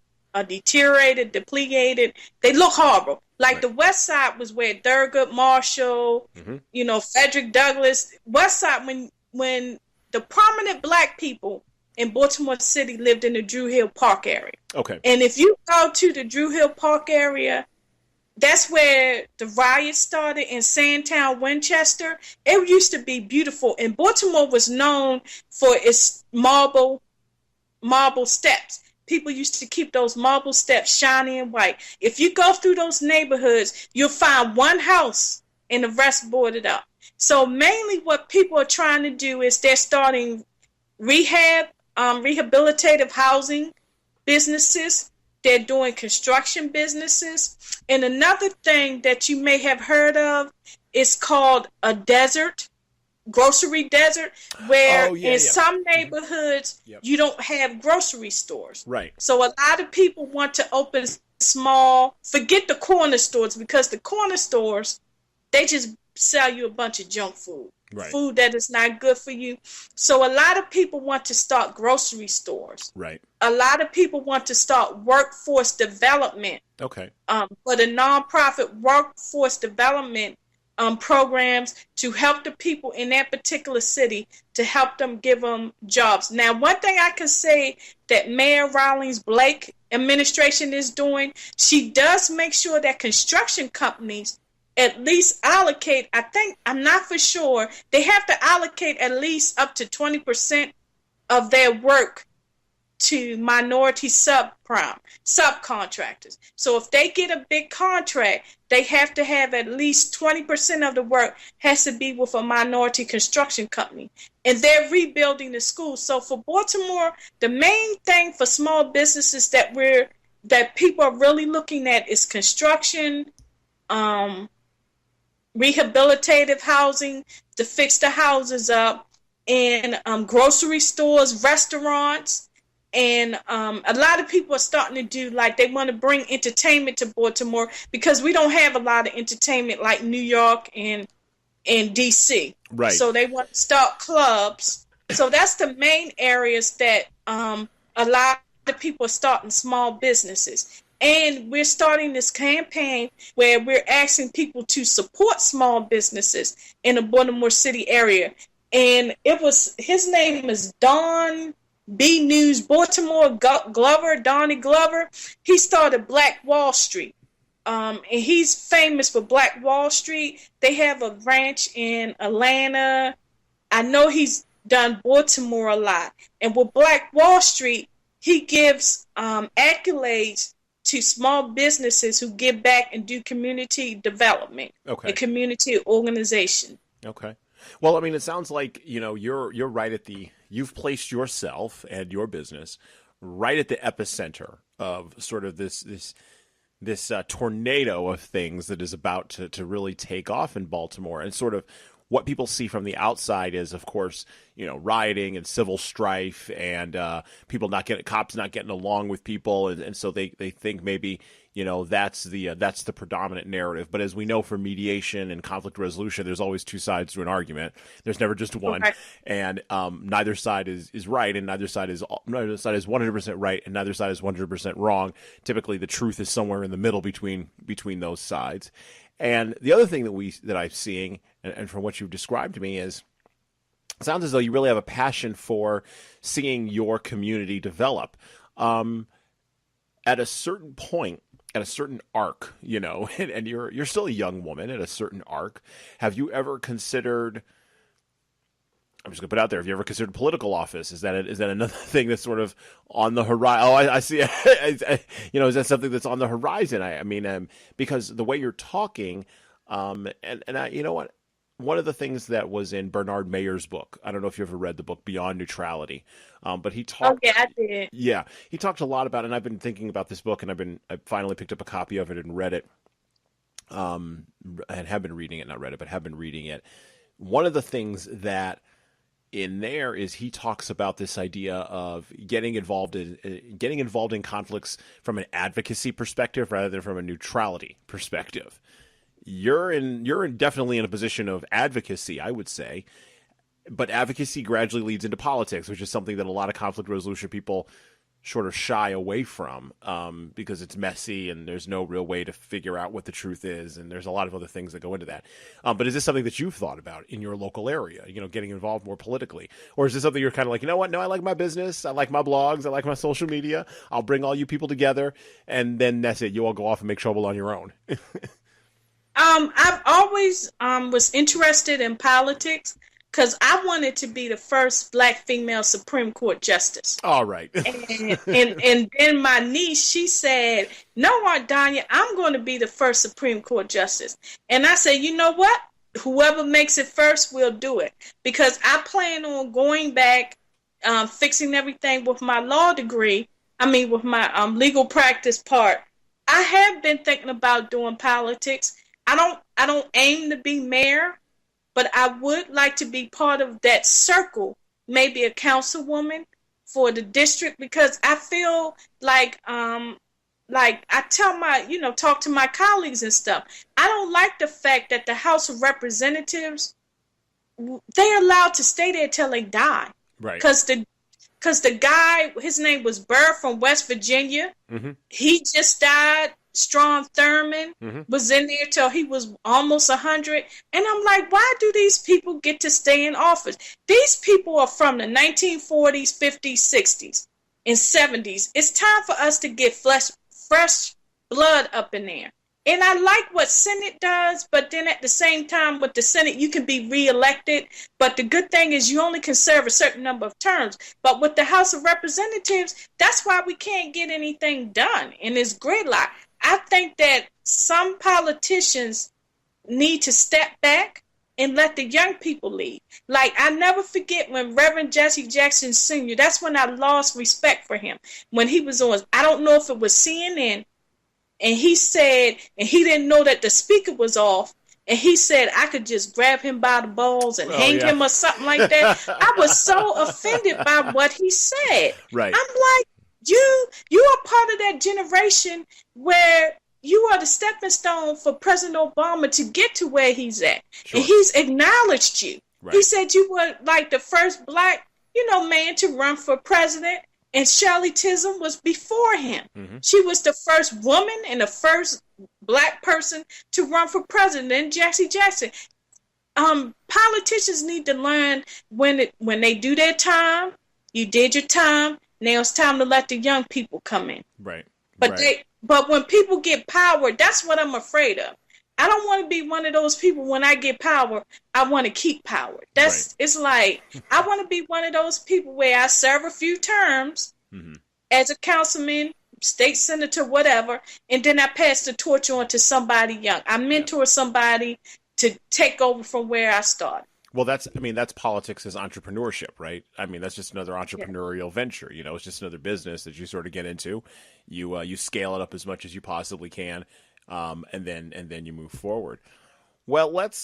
deteriorated, depleted. They look horrible. Like Right. the West Side was where Thurgood Marshall, Mm-hmm. Frederick Douglass. West Side, when the prominent black people in Baltimore City lived in the Drew Hill Park area. Okay. And if you go to the Drew Hill Park area, that's where the riots started in Sandtown, Winchester. It used to be beautiful. And Baltimore was known for its marble steps. People used to keep those marble steps shiny and white. If you go through those neighborhoods, you'll find one house and the rest boarded up. So mainly what people are trying to do is they're starting rehabilitative housing businesses. They're doing construction businesses. And another thing that you may have heard of is called a grocery desert, where some neighborhoods you don't have grocery stores. Right. So a lot of people want to open small, forget the corner stores, because the corner stores, they just sell you a bunch of junk food. Right. Food that is not good for you. So a lot of people want to start grocery stores. Right. A lot of people want to start workforce development. Okay. For the nonprofit workforce development programs to help the people in that particular city, to help them, give them jobs. Now, one thing I can say that Mayor Rawlings Blake administration is doing, she does make sure that construction companies at least allocate, I'm not for sure, they have to allocate at least up to 20% of their work to minority subcontractors. So if they get a big contract, they have to have at least 20% of the work has to be with a minority construction company. And they're rebuilding the schools. So for Baltimore, the main thing for small businesses that people are really looking at is construction, rehabilitative housing to fix the houses up, and grocery stores, restaurants. And a lot of people are starting to do, like, they want to bring entertainment to Baltimore, because we don't have a lot of entertainment like New York and DC. Right. So they want to start clubs. So that's the main areas that a lot of people are starting small businesses. And we're starting this campaign where we're asking people to support small businesses in the Baltimore City area. And his name is Don B News Baltimore Glover, Donnie Glover. He started Black Wall Street. And he's famous for Black Wall Street. They have a ranch in Atlanta. I know he's done Baltimore a lot. And with Black Wall Street, he gives accolades to small businesses who give back and do community development and community organization. Okay. Well, I mean, it sounds like, you're right you've placed yourself and your business right at the epicenter of sort of this tornado of things that is about to really take off in Baltimore. And sort of what people see from the outside is, of course, rioting and civil strife and cops not getting along with people. And so they think maybe, that's the predominant narrative. But as we know, for mediation and conflict resolution, there's always two sides to an argument. There's never just one. Okay. And neither side is right, and neither side is 100% right, and neither side is 100% wrong. Typically, the truth is somewhere in the middle between those sides. And the other thing that I'm seeing, and from what you've described to me, is it sounds as though you really have a passion for seeing your community develop. At a certain point, at a certain arc, and you're still a young woman at a certain arc, have you ever considered? I'm just gonna put it out there. Have you ever considered political office? Is that another thing that's sort of on the horizon? Oh, I see. Is that something that's on the horizon? I mean, because the way you're talking, and you know what? One of the things that was in Bernard Mayer's book, I don't know if you ever read the book Beyond Neutrality, but he talked. Oh, yeah, I did. Yeah, he talked a lot about it, and I've been thinking about this book, and I finally picked up a copy of it and read it, and have been reading it, not read it, but have been reading it. One of the things that in there is he talks about this idea of getting involved in conflicts from an advocacy perspective rather than from a neutrality perspective. You're definitely in a position of advocacy, I would say, but advocacy gradually leads into politics, which is something that a lot of conflict resolution people sort of shy away from, because it's messy and there's no real way to figure out what the truth is, and there's a lot of other things that go into that. But is this something that you've thought about in your local area, getting involved more politically? Or is this something you're kind of like, you know what, no, I like my business, I like my blogs, I like my social media, I'll bring all you people together, and then that's it, you all go off and make trouble on your own? I've always was interested in politics, because I wanted to be the first Black female Supreme Court justice. All right. and then my niece, she said, "No, Aunt Donya, I'm going to be the first Supreme Court justice." And I said, you know what? Whoever makes it first will do it, because I plan on going back, fixing everything with my law degree. I mean, with my legal practice part. I have been thinking about doing politics. I don't aim to be mayor, but I would like to be part of that circle, maybe a councilwoman for the district, because I feel like I tell talk to my colleagues and stuff. I don't like the fact that the House of Representatives, they're allowed to stay there till they die. Right. Because the guy, his name was Burr from West Virginia. Mm-hmm. He just died. Strom Thurmond was in there till he was almost 100. And I'm like, why do these people get to stay in office? These people are from the 1940s, 50s, 60s, and 70s. It's time for us to get fresh blood up in there. And I like what Senate does, but then at the same time, with the Senate, you can be reelected. But the good thing is you only can serve a certain number of terms. But with the House of Representatives, that's why we can't get anything done in this gridlock. I think that some politicians need to step back and let the young people lead. Like, I never forget when Reverend Jesse Jackson Sr., that's when I lost respect for him. When he was on, I don't know if it was CNN, and he said, and he didn't know that the speaker was off, and he said I could just grab him by the balls and hang him or something like that. I was so offended by what he said. Right. I'm like, you are part of that generation where you are the stepping stone for President Obama to get to where he's at. Sure. And he's acknowledged you. Right. He said you were like the first Black, man to run for president, and Shirley Chisholm was before him. Mm-hmm. She was the first woman and the first Black person to run for president, and Jesse Jackson. Politicians need to learn when they do their time, you did your time, now it's time to let the young people come in. Right. But when people get power, that's what I'm afraid of. I don't want to be one of those people when I get power, I want to keep power. It's like, I want to be one of those people where I serve a few terms as a councilman, state senator, whatever, and then I pass the torch on to somebody young. I mentor somebody to take over from where I started. Well, that's politics as entrepreneurship, right? I mean, that's just another entrepreneurial venture. It's just another business that you sort of get into. You scale it up as much as you possibly can, and then you move forward. Well, let's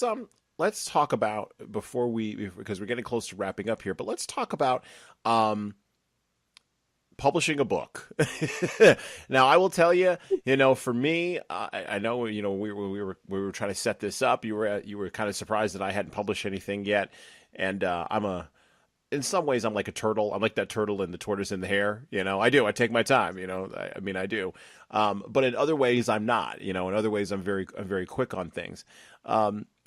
talk about because we're getting close to wrapping up here, but let's talk about publishing a book. Now, I will tell you, for me, I know, we were trying to set this up. You were kind of surprised that I hadn't published anything yet. And, in some ways I'm like a turtle. I'm like that turtle in the tortoise in the hare. I do. I take my time, I do. But in other ways I'm not, in other ways I'm very quick on things.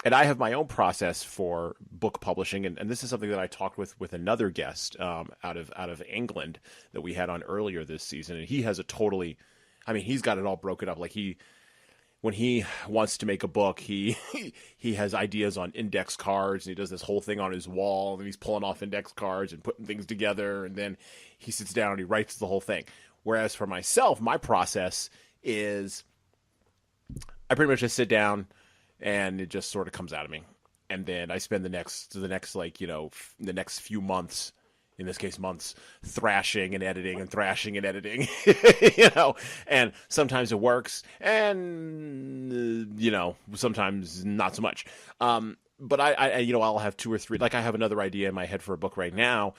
And I have my own process for book publishing, and this is something that I talked with another guest out of England that we had on earlier this season, and he has he's got it all broken up. Like when he wants to make a book, he has ideas on index cards, and he does this whole thing on his wall, and he's pulling off index cards and putting things together, and then he sits down and he writes the whole thing. Whereas for myself, my process is I pretty much just sit down, and it just sort of comes out of me. And then I spend the next few months, in this case months, thrashing and editing, and sometimes it works, and, sometimes not so much. But I'll have two or three, like I have another idea in my head for a book right now,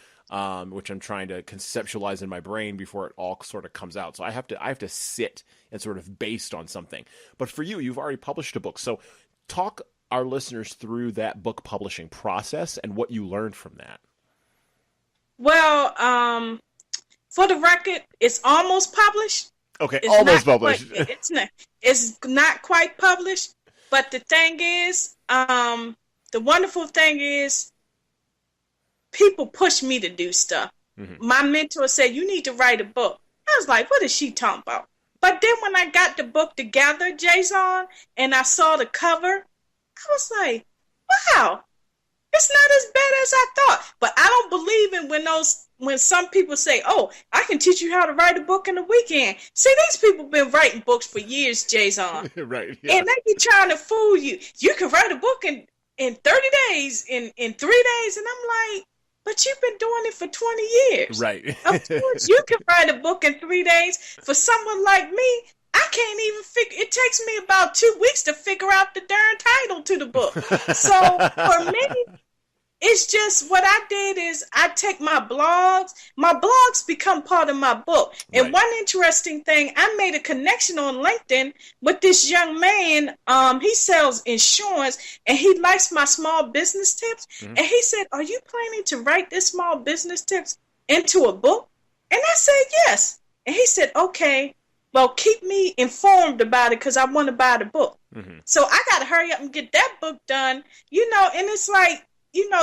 which I'm trying to conceptualize in my brain before it all sort of comes out. So I have to sit and sort of based on something. But for you've already published a book. So talk our listeners through that book publishing process and what you learned from that. Well, for the record, it's almost published. Okay, It's almost not published. it's not quite published. But the thing is, the wonderful thing is, people push me to do stuff. Mm-hmm. My mentor said, "You need to write a book." I was like, "What is she talking about?" But then when I got the book together, Jesan, and I saw the cover, I was like, "Wow, it's not as bad as I thought." But I don't believe in when some people say, "Oh, I can teach you how to write a book in a weekend." See, these people been writing books for years, Jesan. Right. Yeah. And they be trying to fool you. You can write a book in 30 days, in 3 days. And I'm like, but you've been doing it for 20 years. Right. Of course, you can write a book in 3 days. For someone like me, I can't even figure. It takes me about 2 weeks to figure out the darn title to the book. So for me, it's just what I did is I take my blogs become part of my book. And right. One interesting thing, I made a connection on LinkedIn with this young man. He sells insurance and he likes my small business tips. Mm-hmm. And he said, "Are you planning to write this small business tips into a book?" And I said, "Yes." And he said, "Okay, well, keep me informed about it because I want to buy the book." Mm-hmm. So I got to hurry up and get that book done, and it's like,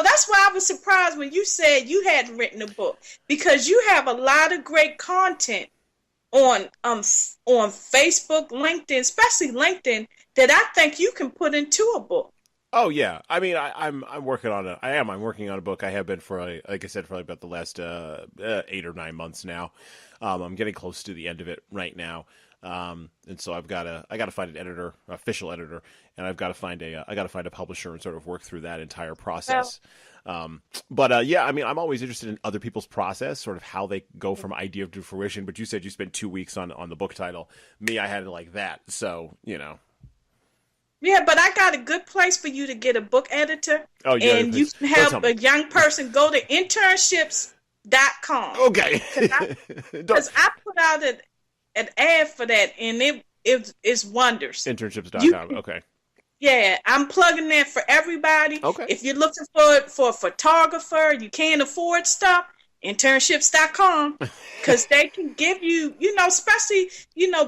that's why I was surprised when you said you hadn't written a book, because you have a lot of great content on Facebook, LinkedIn, especially LinkedIn, that I think you can put into a book. Oh yeah, I mean, I'm working on it. I'm working on a book. I have been for, like I said, for about the last 8 or 9 months now. I'm getting close to the end of it right now. And so I got to find an official editor, and I've got to find a publisher and sort of work through that entire process. But yeah, I mean, I'm always interested in other people's process, sort of how they go from idea to fruition. But you said you spent 2 weeks on the book title. Me, I had it like that. So, Yeah, but I got a good place for you to get a book editor. Oh, yeah. And you can help a young person go to internships.com. Okay. Because I put out an ad for that, and it's wonders. Internships.com. Okay. Yeah, I'm plugging that for everybody. Okay. If you're looking for a photographer, you can't afford stuff, internships.com, because they can give you, especially,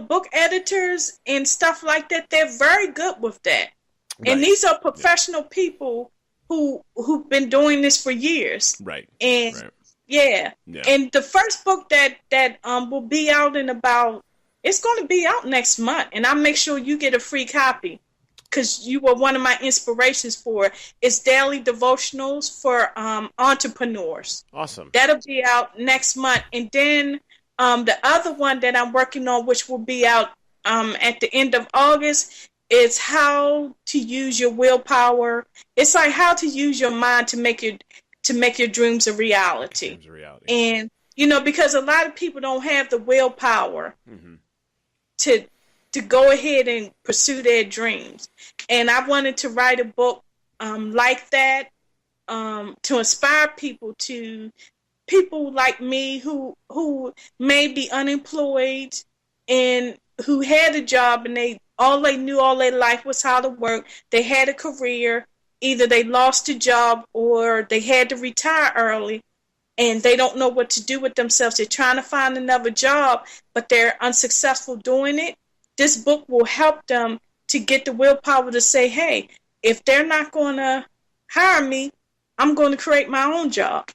book editors and stuff like that. They're very good with that. Right. And these are professional people who've been doing this for years. Right. And right. Yeah. And the first book that will be out it's going to be out next month, and I'll make sure you get a free copy, because you were one of my inspirations for it. It's Daily Devotionals for Entrepreneurs. Awesome. That'll be out next month. And then the other one that I'm working on, which will be out at the end of August, is How to Use Your Willpower. It's like how to use your mind to make your dreams a reality. And, because a lot of people don't have the willpower mm-hmm. to go ahead and pursue their dreams. And I wanted to write a book like that to inspire people like me who may be unemployed and who had a job, and all they knew all their life was how to work. They had a career. Either they lost a job or they had to retire early, and they don't know what to do with themselves. They're trying to find another job, but they're unsuccessful doing it. This book will help them to get the willpower to say, hey, if they're not going to hire me, I'm going to create my own job.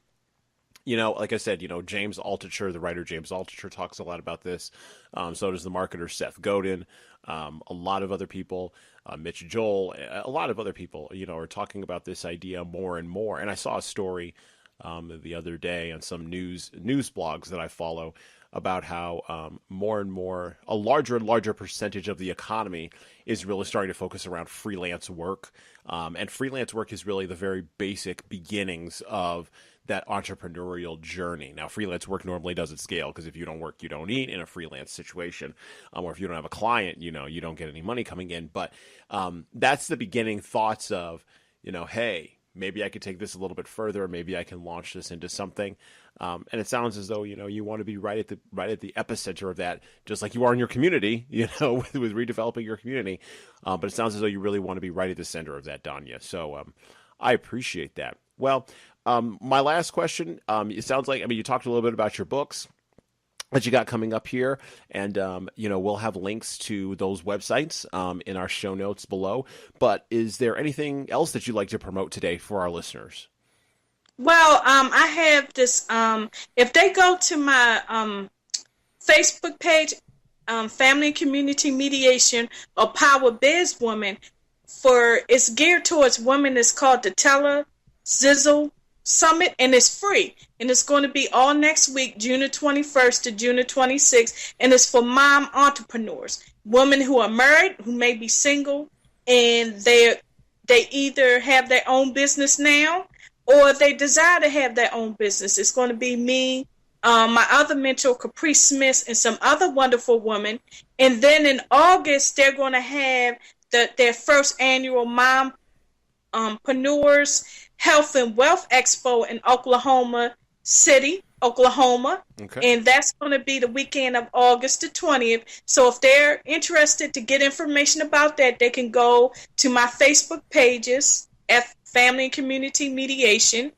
Like I said, James Altucher, the writer James Altucher, talks a lot about this. So does the marketer Seth Godin. A lot of other people, Mitch Joel, a lot of other people, are talking about this idea more and more. And I saw a story the other day on some news blogs that I follow about how more and more, a larger and larger percentage of the economy is really starting to focus around freelance work. And freelance work is really the very basic beginnings of that entrepreneurial journey. Now, freelance work normally doesn't scale, because if you don't work, you don't eat in a freelance situation. Or if you don't have a client, you don't get any money coming in. But that's the beginning thoughts of, hey, maybe I could take this a little bit further. Maybe I can launch this into something. And it sounds as though, you want to be right at the epicenter of that, just like you are in your community, with redeveloping your community. But it sounds as though you really want to be right at the center of that, Donya. So I appreciate that. Well, my last question, it sounds like, you talked a little bit about your books. that you got coming up here, and we'll have links to those websites in our show notes below. But is there anything else that you'd like to promote today for our listeners? Well, I have this. If they go to my Facebook page, Family and Community Mediation or Power Biz Woman, it's geared towards women. It's called the Zizzle Summit, and it's free, and it's going to be all next week, June the 21st to June the 26th, and it's for mom entrepreneurs, women who are married, who may be single, and they either have their own business now, or they desire to have their own business. It's going to be me, my other mentor, Capri Smith, and some other wonderful women, and then in August, they're going to have their first annual Mompreneurs Health and Wealth Expo in Oklahoma City, Oklahoma. Okay. And that's going to be the weekend of August the 20th. So if they're interested to get information about that, they can go to my Facebook pages, Family and Community Mediation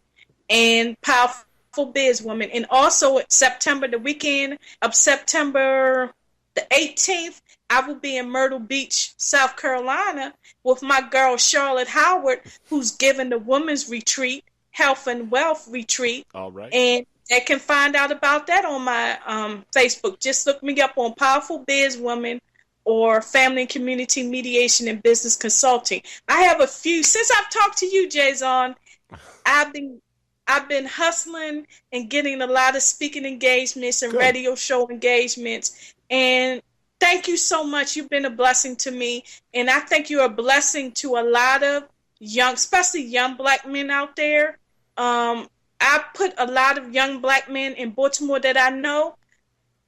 and Powerful Biz Woman. And also the weekend of September the 18th, I will be in Myrtle Beach, South Carolina, with my girl Charlotte Howard, who's giving the Women's Retreat, Health and Wealth Retreat. All right. And they can find out about that on my Facebook. Just look me up on Powerful Biz Woman or Family and Community Mediation and Business Consulting. I have a few. Since I've talked to you, Jesan, I've been hustling and getting a lot of speaking engagements and radio show engagements. And thank you so much. You've been a blessing to me. And I think you're a blessing to a lot of especially young black men out there. I put a lot of young black men in Baltimore that I know.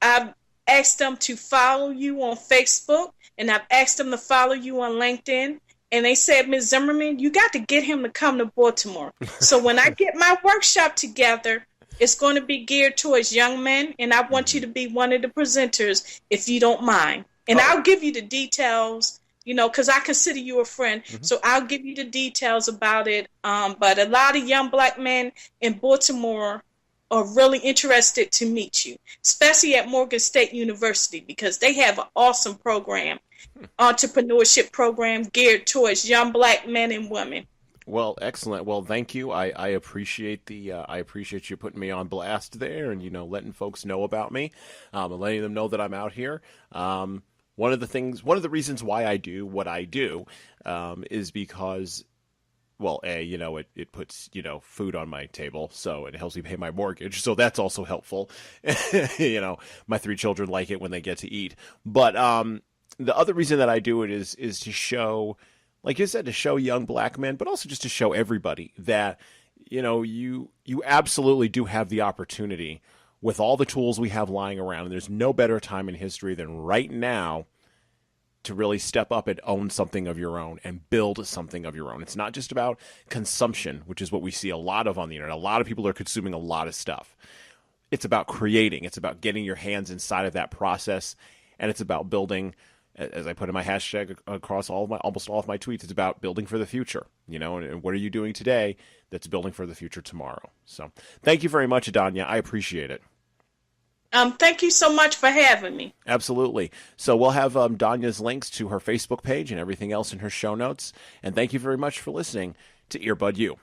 I've asked them to follow you on Facebook, and I've asked them to follow you on LinkedIn. And they said, Ms. Zimmerman, you got to get him to come to Baltimore. So when I get my workshop together, it's going to be geared towards young men, and I want you to be one of the presenters, if you don't mind. And I'll give you the details, because I consider you a friend. Mm-hmm. So I'll give you the details about it. But a lot of young black men in Baltimore are really interested to meet you, especially at Morgan State University, because they have an awesome program, entrepreneurship program geared towards young black men and women. Well, excellent. Well, thank you. I appreciate I appreciate you putting me on blast there, and letting folks know about me, and letting them know that I'm out here. One of the reasons why I do what I do, is because, well, it puts food on my table, so it helps me pay my mortgage. So that's also helpful. My 3 children like it when they get to eat. But the other reason that I do it is to show, like you said, to show young black men, but also just to show everybody that, you absolutely do have the opportunity with all the tools we have lying around. And there's no better time in history than right now to really step up and own something of your own and build something of your own. It's not just about consumption, which is what we see a lot of on the internet. A lot of people are consuming a lot of stuff. It's about creating. It's about getting your hands inside of that process. And it's about building, as I put in my hashtag across almost all of my tweets, it's about building for the future, and what are you doing today that's building for the future tomorrow. So thank you very much, Donya. I appreciate it. Thank you so much for having me. Absolutely. So we'll have Donya's links to her Facebook page and everything else in her show notes. And thank you very much for listening to Earbud U.